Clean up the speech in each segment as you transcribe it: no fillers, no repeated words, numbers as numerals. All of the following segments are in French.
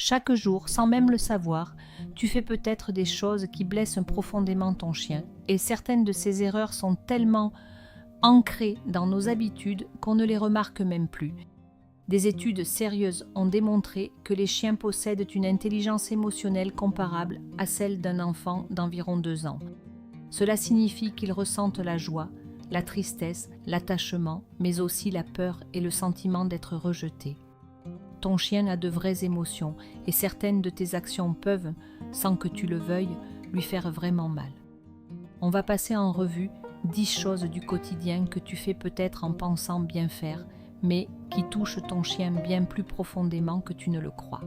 Chaque jour, sans même le savoir, tu fais peut-être des choses qui blessent profondément ton chien, et certaines de ces erreurs sont tellement ancrées dans nos habitudes qu'on ne les remarque même plus. Des études sérieuses ont démontré que les chiens possèdent une intelligence émotionnelle comparable à celle d'un enfant d'environ 2 ans. Cela signifie qu'ils ressentent la joie, la tristesse, l'attachement, mais aussi la peur et le sentiment d'être rejeté. Ton chien a de vraies émotions et certaines de tes actions peuvent, sans que tu le veuilles, lui faire vraiment mal. On va passer en revue 10 choses du quotidien que tu fais peut-être en pensant bien faire, mais qui touchent ton chien bien plus profondément que tu ne le crois.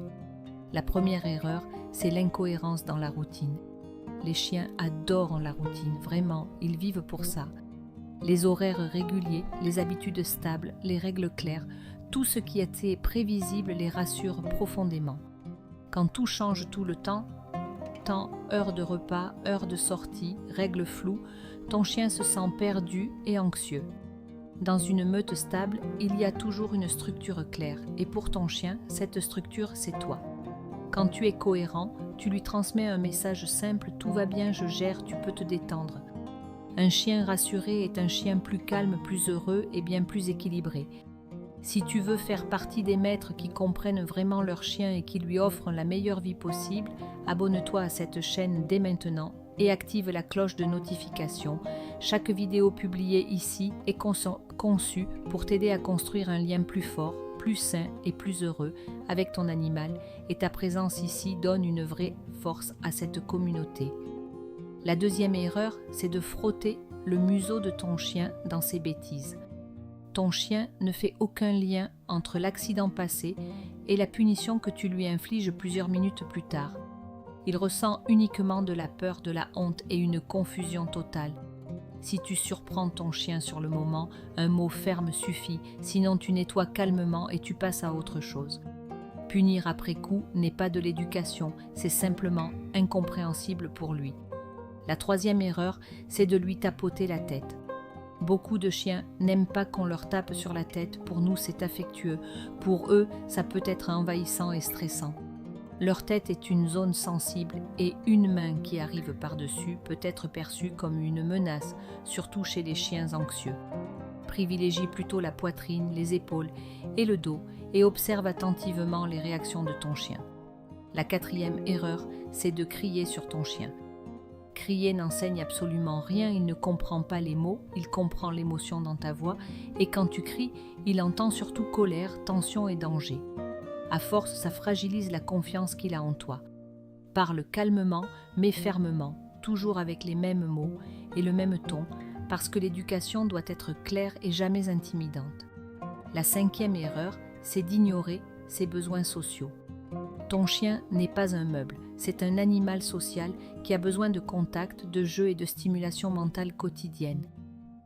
La première erreur, c'est l'incohérence dans la routine. Les chiens adorent la routine, vraiment, ils vivent pour ça. Les horaires réguliers, les habitudes stables, les règles claires, tout ce qui était prévisible les rassure profondément. Quand tout change tout le temps, heures de repas, heures de sortie, règles floues, ton chien se sent perdu et anxieux. Dans une meute stable, il y a toujours une structure claire, et pour ton chien, cette structure, c'est toi. Quand tu es cohérent, tu lui transmets un message simple « tout va bien, je gère, tu peux te détendre ». Un chien rassuré est un chien plus calme, plus heureux et bien plus équilibré. Si tu veux faire partie des maîtres qui comprennent vraiment leur chien et qui lui offrent la meilleure vie possible, abonne-toi à cette chaîne dès maintenant et active la cloche de notification. Chaque vidéo publiée ici est conçue pour t'aider à construire un lien plus fort, plus sain et plus heureux avec ton animal, et ta présence ici donne une vraie force à cette communauté. La deuxième erreur, c'est de frotter le museau de ton chien dans ses bêtises. Ton chien ne fait aucun lien entre l'accident passé et la punition que tu lui infliges plusieurs minutes plus tard. Il ressent uniquement de la peur, de la honte et une confusion totale. Si tu surprends ton chien sur le moment, un mot ferme suffit, sinon tu nettoies calmement et tu passes à autre chose. Punir après coup n'est pas de l'éducation, c'est simplement incompréhensible pour lui. La troisième erreur, c'est de lui tapoter la tête. Beaucoup de chiens n'aiment pas qu'on leur tape sur la tête, pour nous c'est affectueux, pour eux ça peut être envahissant et stressant. Leur tête est une zone sensible et une main qui arrive par-dessus peut être perçue comme une menace, surtout chez les chiens anxieux. Privilégie plutôt la poitrine, les épaules et le dos et observe attentivement les réactions de ton chien. La quatrième erreur, c'est de crier sur ton chien. Crier n'enseigne absolument rien, il ne comprend pas les mots, il comprend l'émotion dans ta voix et quand tu cries, il entend surtout colère, tension et danger. À force, ça fragilise la confiance qu'il a en toi. Parle calmement, mais fermement, toujours avec les mêmes mots et le même ton, parce que l'éducation doit être claire et jamais intimidante. La cinquième erreur, c'est d'ignorer ses besoins sociaux. Ton chien n'est pas un meuble, c'est un animal social qui a besoin de contact, de jeu et de stimulation mentale quotidienne.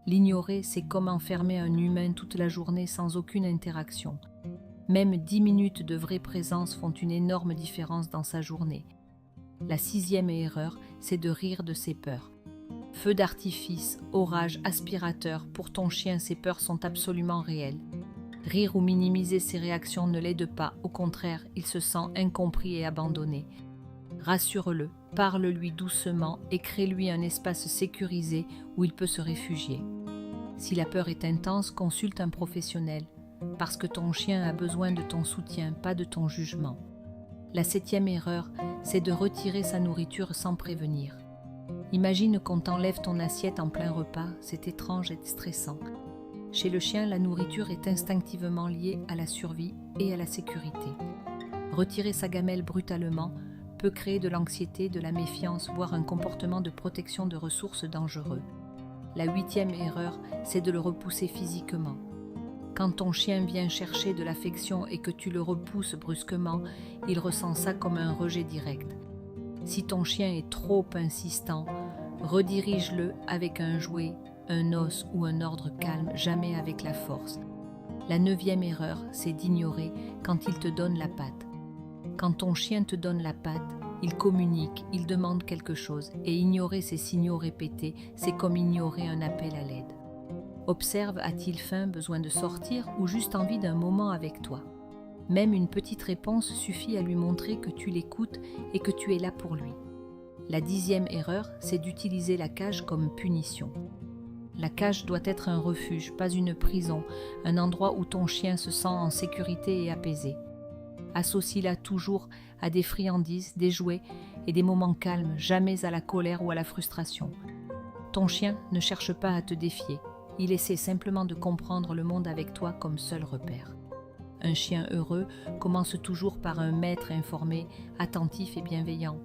L'ignorer, c'est comme enfermer un humain toute la journée sans aucune interaction. Même 10 minutes de vraie présence font une énorme différence dans sa journée. La sixième erreur, c'est de rire de ses peurs. Feu d'artifice, orage, aspirateur, pour ton chien, ces peurs sont absolument réelles. Rire ou minimiser ses réactions ne l'aide pas, au contraire, il se sent incompris et abandonné. Rassure-le, parle-lui doucement et crée-lui un espace sécurisé où il peut se réfugier. Si la peur est intense, consulte un professionnel, parce que ton chien a besoin de ton soutien, pas de ton jugement. La septième erreur, c'est de retirer sa nourriture sans prévenir. Imagine qu'on t'enlève ton assiette en plein repas, c'est étrange et stressant. Chez le chien, la nourriture est instinctivement liée à la survie et à la sécurité. Retirer sa gamelle brutalement peut créer de l'anxiété, de la méfiance, voire un comportement de protection de ressources dangereux. La huitième erreur, c'est de le repousser physiquement. Quand ton chien vient chercher de l'affection et que tu le repousses brusquement, il ressent ça comme un rejet direct. Si ton chien est trop insistant, redirige-le avec un jouet, un os ou un ordre calme, jamais avec la force. La neuvième erreur, c'est d'ignorer quand il te donne la patte. Quand ton chien te donne la patte, il communique, il demande quelque chose, et ignorer ces signaux répétés, c'est comme ignorer un appel à l'aide. Observe, a-t-il faim, besoin de sortir ou juste envie d'un moment avec toi? Même une petite réponse suffit à lui montrer que tu l'écoutes et que tu es là pour lui. La 10e erreur, c'est d'utiliser la cage comme punition. La cage doit être un refuge, pas une prison, un endroit où ton chien se sent en sécurité et apaisé. Associe-la toujours à des friandises, des jouets et des moments calmes, jamais à la colère ou à la frustration. Ton chien ne cherche pas à te défier, il essaie simplement de comprendre le monde avec toi comme seul repère. Un chien heureux commence toujours par un maître informé, attentif et bienveillant.